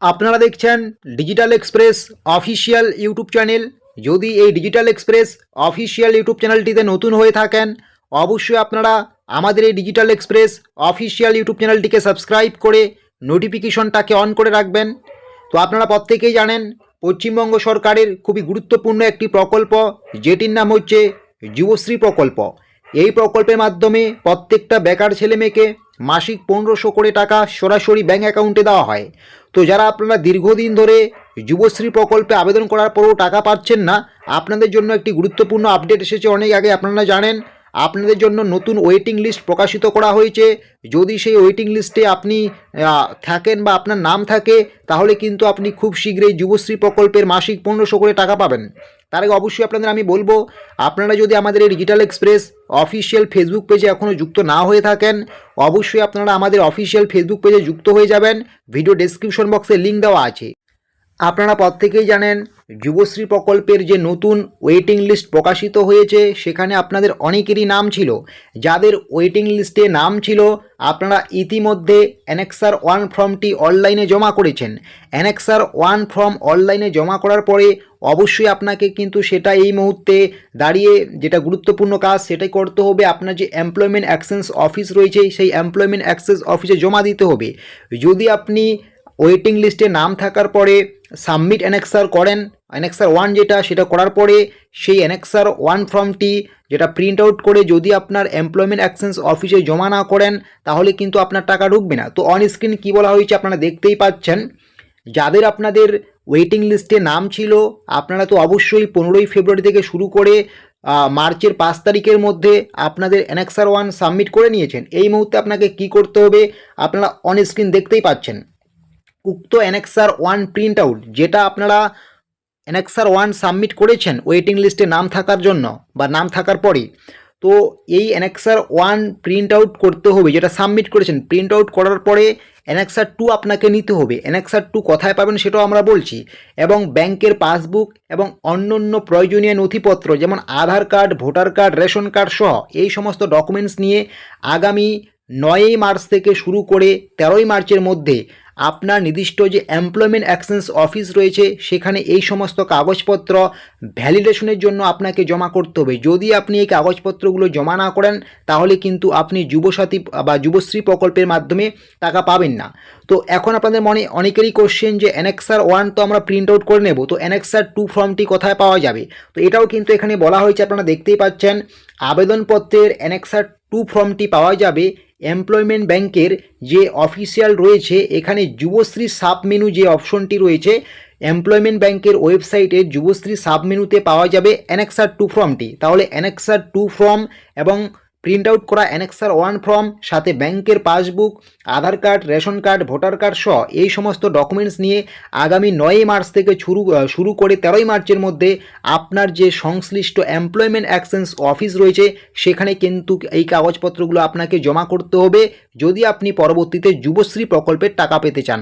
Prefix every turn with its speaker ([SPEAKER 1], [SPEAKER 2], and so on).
[SPEAKER 1] আপনারা দেখছেন digital express official YouTube channel. যদি এই ডিজিটাল এক্সপ্রেস অফিসিয়াল ইউটিউব চ্যানেলটিতে নতুন হয়ে থাকেন, অবশ্যই আপনারা আমাদের এই ডিজিটাল এক্সপ্রেস অফিসিয়াল ইউটিউব চ্যানেলটিকে সাবস্ক্রাইব করে নোটিফিকেশনটাকে অন করে রাখবেন। তো আপনারা প্রত্যেকেই জানেন পশ্চিমবঙ্গ সরকারের খুবই গুরুত্বপূর্ণ একটি প্রকল্প, যেটির নাম হচ্ছে যুবশ্রী প্রকল্প। এই প্রকল্পের মাধ্যমে প্রত্যেকটা বেকার ছেলেমেয়েকে মাসিক 1500 করে টাকা সরাসরি ব্যাঙ্ক অ্যাকাউন্টে দেওয়া হয়। তো যারা আপনারা দীর্ঘদিন ধরে যুবশ্রী প্রকল্পে আবেদন করার পরেও টাকা পাচ্ছেন না, আপনাদের জন্য একটি গুরুত্বপূর্ণ আপডেট এসেছে। অনেক আগে আপনারা জানেন আপনাদের জন্য নতুন ওয়েটিং লিস্ট প্রকাশিত করা হয়েছে। যদি সেই ওয়েটিং লিস্টে আপনি থাকেন বা আপনার নাম থাকে, তাহলে কিন্তু আপনি খুব শীঘ্রই যুবশ্রী প্রকল্পের মাসিক 1500 করে টাকা পাবেন। তার আগে অবশ্যই আপনাদের আমি বলবো, আপনারা যদি আমাদের এই ডিজিটাল এক্সপ্রেস অফিসিয়াল ফেসবুক পেজে এখনও যুক্ত না হয়ে থাকেন, অবশ্যই আপনারা আমাদের অফিসিয়াল ফেসবুক পেজে যুক্ত হয়ে যাবেন। ভিডিও ডেসক্রিপশন বক্সে লিঙ্ক দেওয়া আছে। আপনারা প্রত্যেকেই জানেন যুবশ্রী প্রকল্পের যে নতুন ওয়েটিং লিস্ট প্রকাশিত হয়েছে, সেখানে আপনাদের অনেকেরই নাম ছিল। যাদের ওয়েটিং লিস্টে নাম ছিল, আপনারা ইতিমধ্যে অ্যানেক্সার 1 ফর্মটি অনলাইনে জমা করেছেন। অ্যানেক্সার 1 ফর্ম অনলাইনে জমা করার পরে অবশ্যই আপনাকে কিন্তু সেটা এই মুহূর্তে দাঁড়িয়ে যেটা গুরুত্বপূর্ণ কাজ সেটাই করতে হবে। আপনার যে এমপ্লয়মেন্ট অ্যাক্সেস অফিস রয়েছে, সেই এমপ্লয়মেন্ট অ্যাক্সেস অফিসে জমা দিতে হবে। যদি আপনি ওয়েটিং লিস্টে নাম থাকার পরে সাবমিট অ্যানেক্সার করেন, অ্যানেক্সার 1 যেটা, সেটা করার পরে সেই অ্যানেক্সার 1 ফর্মটি যেটা প্রিন্ট আউট করে যদি আপনার এমপ্লয়মেন্ট অ্যাক্সেস অফিসে জমা না করেন, তাহলে কিন্তু আপনার টাকা ঢুকবে না। তো অন স্ক্রিন কী বলা হয়েছে আপনারা দেখতেই পাচ্ছেন। যাদের আপনাদের ওয়েটিং লিস্টে নাম ছিল, আপনারা তো অবশ্যই 15ই ফেব্রুয়ারি থেকে শুরু করে মার্চের 5 তারিখের মধ্যে আপনাদের অ্যানেক্সার 1 সাবমিট করে নিয়েছেন। এই মুহূর্তে আপনাকে কি করতে হবে আপনারা অন স্ক্রিন দেখতেই পাচ্ছেন। উক্ত অ্যানেক্সার 1 প্রিন্ট আউট, যেটা আপনারা অ্যানেক্সার 1 সাবমিট করেছেন ওয়েটিং লিস্টে নাম থাকার জন্য বা নাম থাকার পরে, তো এই অ্যানেক্সার 1 প্রিন্ট আউট করতে হবে, যেটা সাবমিট করেছেন। প্রিন্ট আউট করার পরে অ্যানেক্সার 2 আপনাকে নিতে হবে। অ্যানেক্সার 2 কোথায় পাবেন সেটাও আমরা বলছি। এবং ব্যাংকের পাসবুক এবং অন্যান্য প্রয়োজনীয় নথিপত্র যেমন Aadhaar card, voter card, ration card সহ এই সমস্ত ডকুমেন্টস নিয়ে আগামী 9ই মার্চ থেকে শুরু করে 13ই মার্চের মধ্যে আপনার নির্দিষ্ট যে এমপ্লয়মেন্ট অ্যাক্সেস অফিস রয়েছে, সেখানে এই সমস্ত কাগজপত্র ভ্যালিডেশনের জন্য আপনাকে জমা করতে হবে। যদি আপনি এই কাগজপত্রগুলো জমা না করেন, তাহলে কিন্তু আপনি যুবসাথী বা যুবশ্রী প্রকল্পের মাধ্যমে টাকা পাবেন না। তো এখন আপনাদের মনে অনেকেরই কোশ্চেন যে অ্যানেক্সার 1 তো আমরা প্রিন্ট আউট করে নেব, তো অ্যানেক্সার 2 ফর্মটি কোথায় পাওয়া যাবে? তো এটাও কিন্তু এখানে বলা হয়েছে, আপনারা দেখতেই পাচ্ছেন। আবেদনপত্রের অ্যানেক্সার 2 ফর্মটি পাওয়া যাবে এমপ্লয়মেন্ট ব্যাংকের যে অফিসিয়াল রয়েছে, এখানে যুবশ্রী সাব মেনু যে অপশনটি রয়েছে, এমপ্লয়মেন্ট ব্যাংকের ওয়েবসাইটে যুবশ্রী সাব মেনুতে পাওয়া যাবে অ্যানেক্সার 2 ফর্মটি। তাহলে অ্যানেক্সার 2 ফর্ম এবং প্রিন্ট আউট করা অ্যানেক্সার 1 ফর্ম, সাথে ব্যাংকের passbook, Aadhaar card, ration card, voter card সহ এই সমস্ত ডকুমেন্টস নিয়ে আগামী 9ই মার্চ থেকে শুরু করে 13ই মার্চের মধ্যে আপনার যে সংশ্লিষ্ট এমপ্লয়মেন্ট অ্যাক্সেস অফিস রয়েছে, সেখানে কিন্তু এই কাগজপত্রগুলো আপনাকে জমা করতে হবে, যদি আপনি পরবর্তীতে যুবশ্রী প্রকল্পের টাকা পেতে চান।